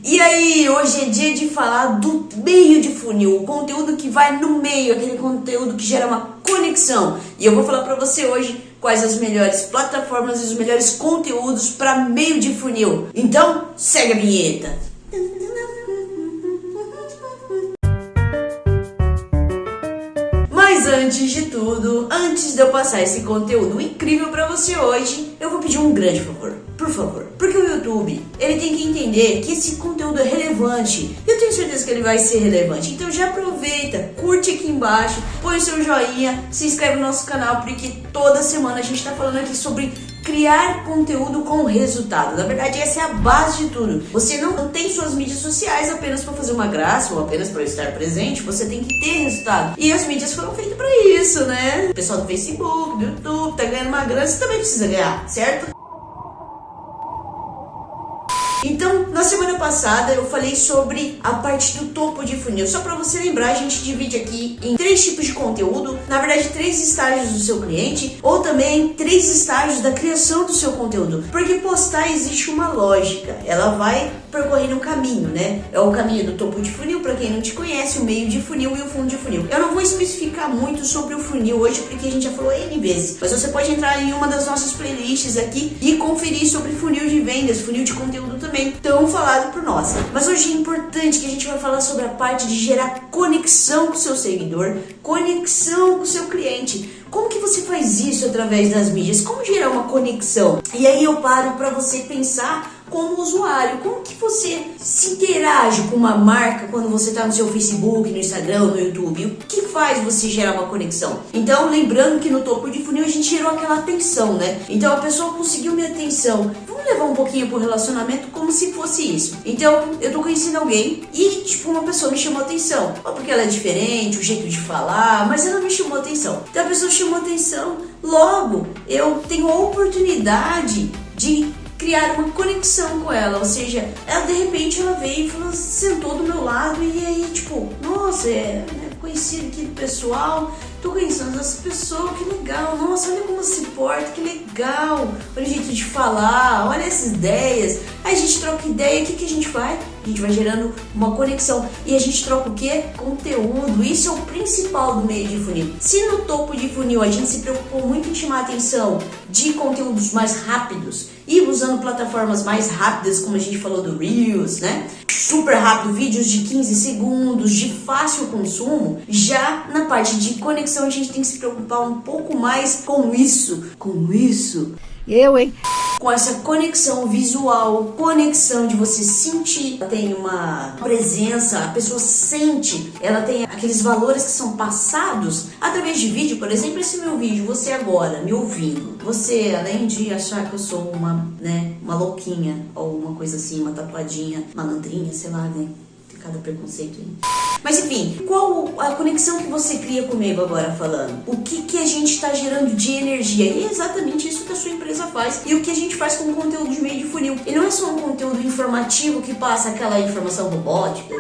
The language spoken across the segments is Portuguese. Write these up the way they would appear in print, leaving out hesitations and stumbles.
E aí, hoje é dia de falar do meio de funil, o conteúdo que vai no meio, aquele conteúdo que gera uma conexão. E eu vou falar pra você hoje quais as melhores plataformas e os melhores conteúdos para meio de funil. Então, segue a vinheta. Mas antes de tudo, antes de eu passar esse conteúdo incrível pra você hoje, eu vou pedir um grande favor. Por favor, porque o YouTube, ele tem que entender que esse conteúdo é relevante. Eu tenho certeza que ele vai ser relevante. Então já aproveita, curte aqui embaixo, põe o seu joinha, se inscreve no nosso canal, porque toda semana a gente tá falando aqui sobre criar conteúdo com resultado. Na verdade, essa é a base de tudo. Você não tem suas mídias sociais apenas para fazer uma graça ou apenas para estar presente. Você tem que ter resultado. E as mídias foram feitas para isso, né? O pessoal do Facebook, do YouTube, tá ganhando uma grana, você também precisa ganhar, certo? Então, na semana passada eu falei sobre a parte do topo de funil. Só para você lembrar, a gente divide aqui em 3 tipos de conteúdo. Na verdade, 3 estágios do seu cliente, ou também 3 estágios da criação do seu conteúdo. Porque postar existe uma lógica, ela vai percorrendo um caminho, né? É o caminho do topo de funil, para quem não te conhece, o meio de funil e o fundo de funil. Eu não vou especificar muito sobre o funil hoje, porque a gente já falou N vezes. Mas você pode entrar em uma das nossas playlists aqui e conferir sobre funil de vendas, funil de conteúdo também, tão falado por nós. Mas hoje é importante que a gente vai falar sobre a parte de gerar conexão com o seu seguidor, conexão com o seu cliente. Como que você faz isso através das mídias? Como gerar uma conexão? E aí eu paro para você pensar como usuário, como que você se interage com uma marca quando você está no seu Facebook, no Instagram, no YouTube? O que faz você gerar uma conexão? Então, lembrando que no topo de funil a gente gerou aquela atenção, né? Então a pessoa conseguiu minha atenção. Vamos levar um pouquinho pro relacionamento como se fosse isso. Então, eu tô conhecendo alguém e, uma pessoa me chamou atenção. Ou porque ela é diferente, o jeito de falar, mas ela me chamou atenção. Então a pessoa chamou atenção, logo eu tenho a oportunidade de criar uma conexão com ela, ou seja, ela de repente ela veio e falou, sentou do meu lado e aí nossa, conhecido aqui do pessoal, tô conhecendo essa pessoa, que legal, nossa, olha como se porta, que legal, olha o jeito de falar, olha essas ideias, aí a gente troca ideia, o que a gente faz? A gente vai gerando uma conexão e a gente troca o quê? Conteúdo. Isso é o principal do meio de funil. Se no topo de funil a gente se preocupou muito em chamar a atenção de conteúdos mais rápidos e usando plataformas mais rápidas, como a gente falou do Reels, né? Super rápido, vídeos de 15 segundos, de fácil consumo, já na parte de conexão a gente tem que se preocupar um pouco mais com isso. Com essa conexão visual, conexão de você sentir, ela tem uma presença, a pessoa sente, ela tem aqueles valores que são passados através de vídeo. Por exemplo, esse meu vídeo, você agora me ouvindo, você, além de achar que eu sou uma louquinha ou uma coisa assim, uma tatuadinha, malandrinha, sei lá, né? Tem cada preconceito aí. Mas enfim, qual a conexão que você cria comigo agora falando? O que a gente está gerando de energia? E é exatamente isso que a sua empresa faz. E o que a gente faz com o conteúdo de meio de funil. E não é só um conteúdo informativo que passa aquela informação robótica.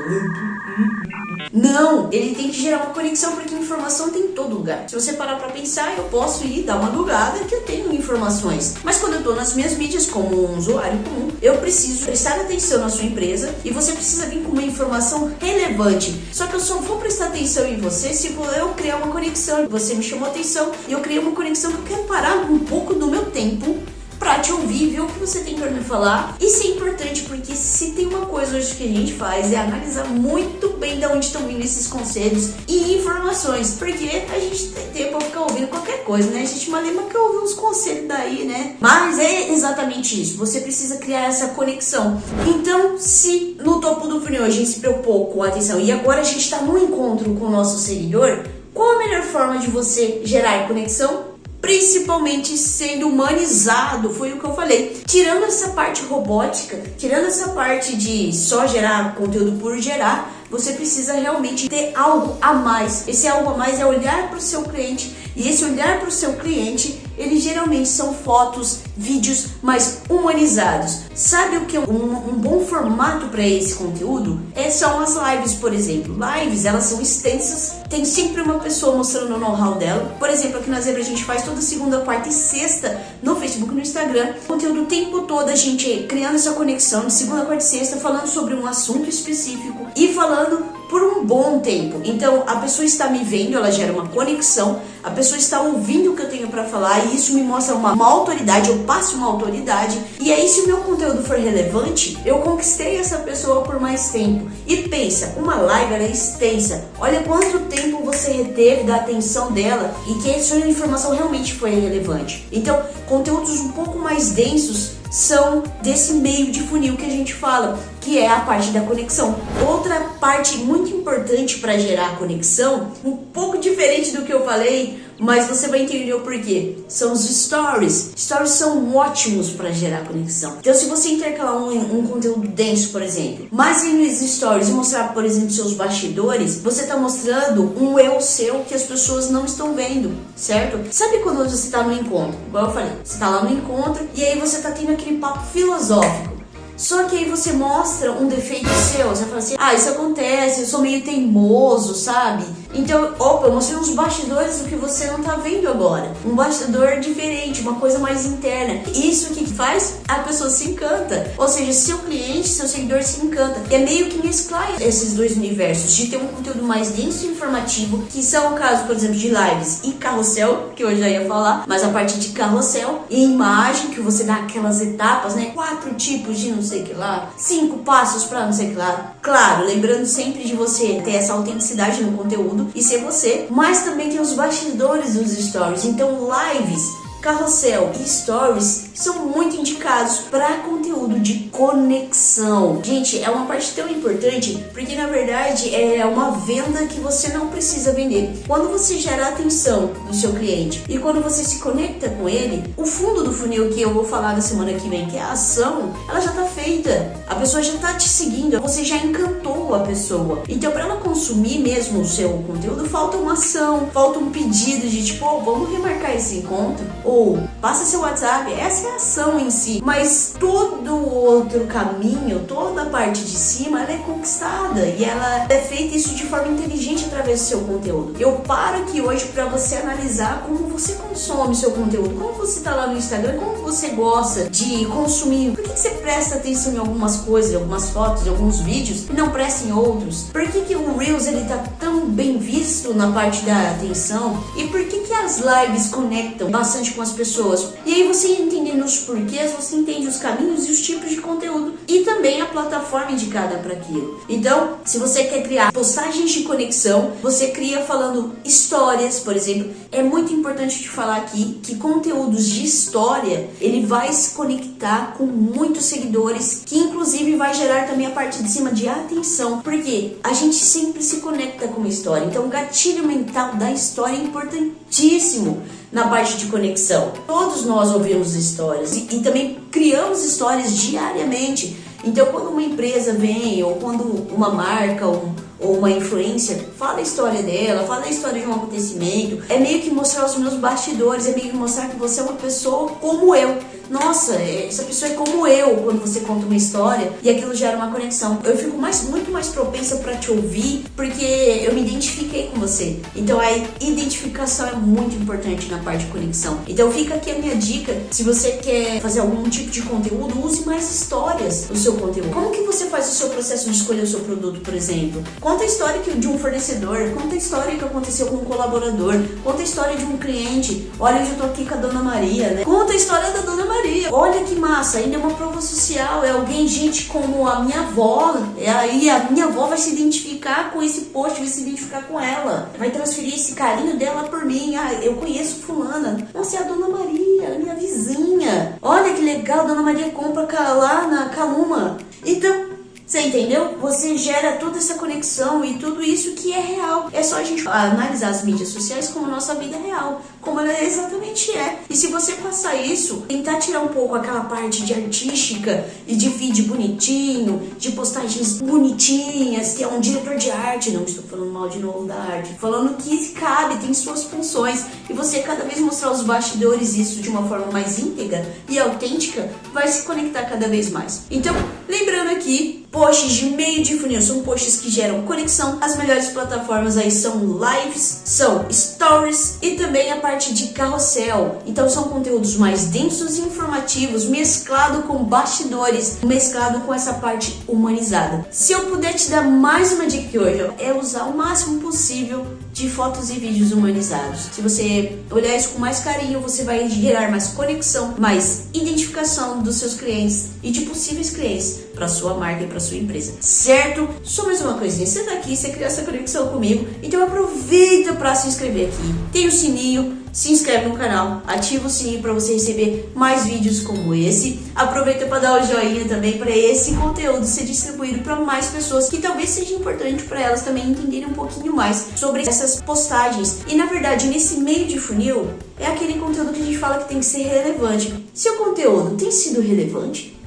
Não, ele tem que gerar uma conexão, porque informação tem em todo lugar. Se você parar pra pensar, eu posso ir dar uma bugada que eu tenho informações. Mas quando eu tô nas minhas mídias, como um usuário comum, eu preciso prestar atenção na sua empresa e você precisa vir com uma informação relevante. Só que eu só vou prestar atenção em você se eu criar uma conexão. Você me chamou atenção e eu criei uma conexão que eu quero parar um pouco do meu tempo pra te ouvir, ver o que você tem pra me falar. Isso é importante porque se tem uma coisa hoje que a gente faz é analisar muito bem de onde estão vindo esses conselhos e informações, porque a gente tem tempo pra ficar ouvindo qualquer coisa, né? A gente malema que ouve uns conselhos daí, né? Mas é exatamente isso, você precisa criar essa conexão. Então, se no topo do funil a gente se preocupou com a atenção e agora a gente tá no encontro com o nosso seguidor, qual a melhor forma de você gerar conexão? Principalmente sendo humanizado, foi o que eu falei. Tirando essa parte robótica, tirando essa parte de só gerar conteúdo por gerar, você precisa realmente ter algo a mais. Esse algo a mais é olhar para o seu cliente, e esse olhar para o seu cliente eles geralmente são fotos, vídeos mais humanizados. Sabe o que é um bom formato para esse conteúdo? São as lives, por exemplo. Lives, elas são extensas, tem sempre uma pessoa mostrando o know-how dela. Por exemplo, aqui na Zebra a gente faz toda segunda, quarta e sexta no Facebook e no Instagram. Conteúdo o tempo todo, a gente criando essa conexão de segunda, quarta e sexta, falando sobre um assunto específico e falando por um bom tempo. Então a pessoa está me vendo, ela gera uma conexão, a pessoa está ouvindo o que eu tenho para falar e isso me mostra uma autoridade, eu passo uma autoridade. E aí, se o meu conteúdo for relevante, eu conquistei essa pessoa por mais tempo. E pensa, uma live ela é extensa, olha quanto tempo você reteve da atenção dela e que a sua informação realmente foi relevante. Então conteúdos um pouco mais densos são desse meio de funil que a gente fala, que é a parte da conexão. Outra parte muito importante para gerar conexão, um pouco diferente do que eu falei, mas você vai entender o porquê. São os stories. Stories são ótimos para gerar conexão. Então, se você intercalar um conteúdo denso, por exemplo, mas nos stories e mostrar, por exemplo, seus bastidores, você está mostrando um eu seu que as pessoas não estão vendo, certo? Sabe quando você está no encontro? Igual eu falei, você está lá no encontro e aí você está tendo aquele papo filosófico. Só que aí você mostra um defeito seu, você fala assim, isso acontece, eu sou meio teimoso, sabe? Então, eu mostrei uns bastidores do que você não tá vendo agora. Um bastidor diferente, uma coisa mais interna. Isso que faz a pessoa se encanta. Ou seja, seu cliente, seu seguidor se encanta. É meio que mesclar esses dois universos, de ter um conteúdo mais denso e informativo, que são o caso, por exemplo, de lives e carrossel, que eu já ia falar, mas a parte de carrossel e imagem, que você dá aquelas etapas, né? 4 tipos de não sei o que lá, 5 passos pra não sei o que lá. Claro, lembrando sempre de você ter essa autenticidade no conteúdo e ser você, mas também tem os bastidores dos stories. Então lives, carrossel e stories são muito indicados para conteúdo de conexão. Gente, é uma parte tão importante porque na verdade é uma venda que você não precisa vender. Quando você gera a atenção do seu cliente e quando você se conecta com ele, o fundo do funil que eu vou falar na semana que vem, que é a ação, ela já tá feita. A pessoa já tá te seguindo, você já encantou a pessoa. Então, para ela consumir mesmo o seu conteúdo, falta uma ação, falta um pedido de tipo, vamos remarcar esse encontro, ou passa seu WhatsApp. Essa é a ação em si, mas todo o outro caminho, toda a parte de cima, ela é conquistada e ela é feita isso de forma inteligente através do seu conteúdo. Eu paro aqui hoje para você analisar como você consome seu conteúdo, como você tá lá no Instagram, como você gosta de consumir, por que você presta atenção em algumas coisas, em algumas fotos, em alguns vídeos e não presta em outros, por que o Reels ele tá tão bem visto na parte da atenção e por que as lives conectam bastante com as pessoas. E aí você entendendo os porquês, você entende os caminhos e os tipos de conteúdo e também a plataforma indicada para aquilo. Então, se você quer criar postagens de conexão, você cria falando histórias, por exemplo. É muito importante te falar aqui que conteúdos de história, ele vai se conectar com muitos seguidores, que inclusive vai gerar também a parte de cima de atenção, porque a gente sempre se conecta com uma história. Então, o gatilho mental da história é importantíssimo na parte de conexão. Todos nós ouvimos histórias e também criamos histórias diariamente. Então, quando uma empresa vem, ou quando uma marca ou uma influencer fala a história dela, fala a história de um acontecimento, é meio que mostrar os meus bastidores, é meio que mostrar que você é uma pessoa como eu. Nossa, essa pessoa é como eu, quando você conta uma história e aquilo gera uma conexão. Eu fico muito mais propensa para te ouvir porque eu me identifiquei com você. Então a identificação é muito importante na parte de conexão. Então fica aqui a minha dica, se você quer fazer algum tipo de conteúdo, use mais histórias no seu conteúdo. Como que você faz o seu processo de escolher o seu produto, por exemplo? Conta a história de um fornecedor, conta a história que aconteceu com um colaborador, conta a história de um cliente. Olha, eu já tô aqui com a Dona Maria, né? Conta a história da Dona Maria. Olha que massa, ainda é uma prova social, é alguém, gente, como a minha avó, aí a minha avó vai se identificar com esse post, vai se identificar com ela, vai transferir esse carinho dela por mim. Eu conheço fulana, nossa, é a Dona Maria, a minha vizinha, olha que legal, Dona Maria compra lá na Caluma. Então, você entendeu? Você gera toda essa conexão e tudo isso que é real. É só a gente analisar as mídias sociais como a nossa vida real. como ela exatamente é. E se você passar isso, tentar tirar um pouco aquela parte de artística e de feed bonitinho, de postagens bonitinhas, que é um diretor de arte, não estou falando mal de novo da arte, falando que cabe, tem suas funções, e você cada vez mostrar os bastidores, isso de uma forma mais íntegra e autêntica, vai se conectar cada vez mais. Então, lembrando aqui, posts de meio de funil são posts que geram conexão. As melhores plataformas aí são lives, são stories e também a parte de carrossel. Então são conteúdos mais densos e informativos, mesclado com bastidores, mesclado com essa parte humanizada. Se eu puder te dar mais uma dica aqui hoje, é usar o máximo possível de fotos e vídeos humanizados. Se você olhar isso com mais carinho, você vai gerar mais conexão, mais identificação dos seus clientes e de possíveis clientes para sua marca e para sua empresa, certo? Só mais uma coisinha, você tá aqui, você criou essa conexão comigo, então aproveita para se inscrever aqui. Tem o sininho, se inscreve no canal, ativa o sininho para você receber mais vídeos como esse. Aproveita para dar o joinha também para esse conteúdo ser distribuído para mais pessoas, que talvez seja importante para elas também entenderem um pouquinho mais sobre essas postagens. E na verdade, nesse meio de funil, é aquele conteúdo que a gente fala que tem que ser relevante. Se o conteúdo tem sido relevante,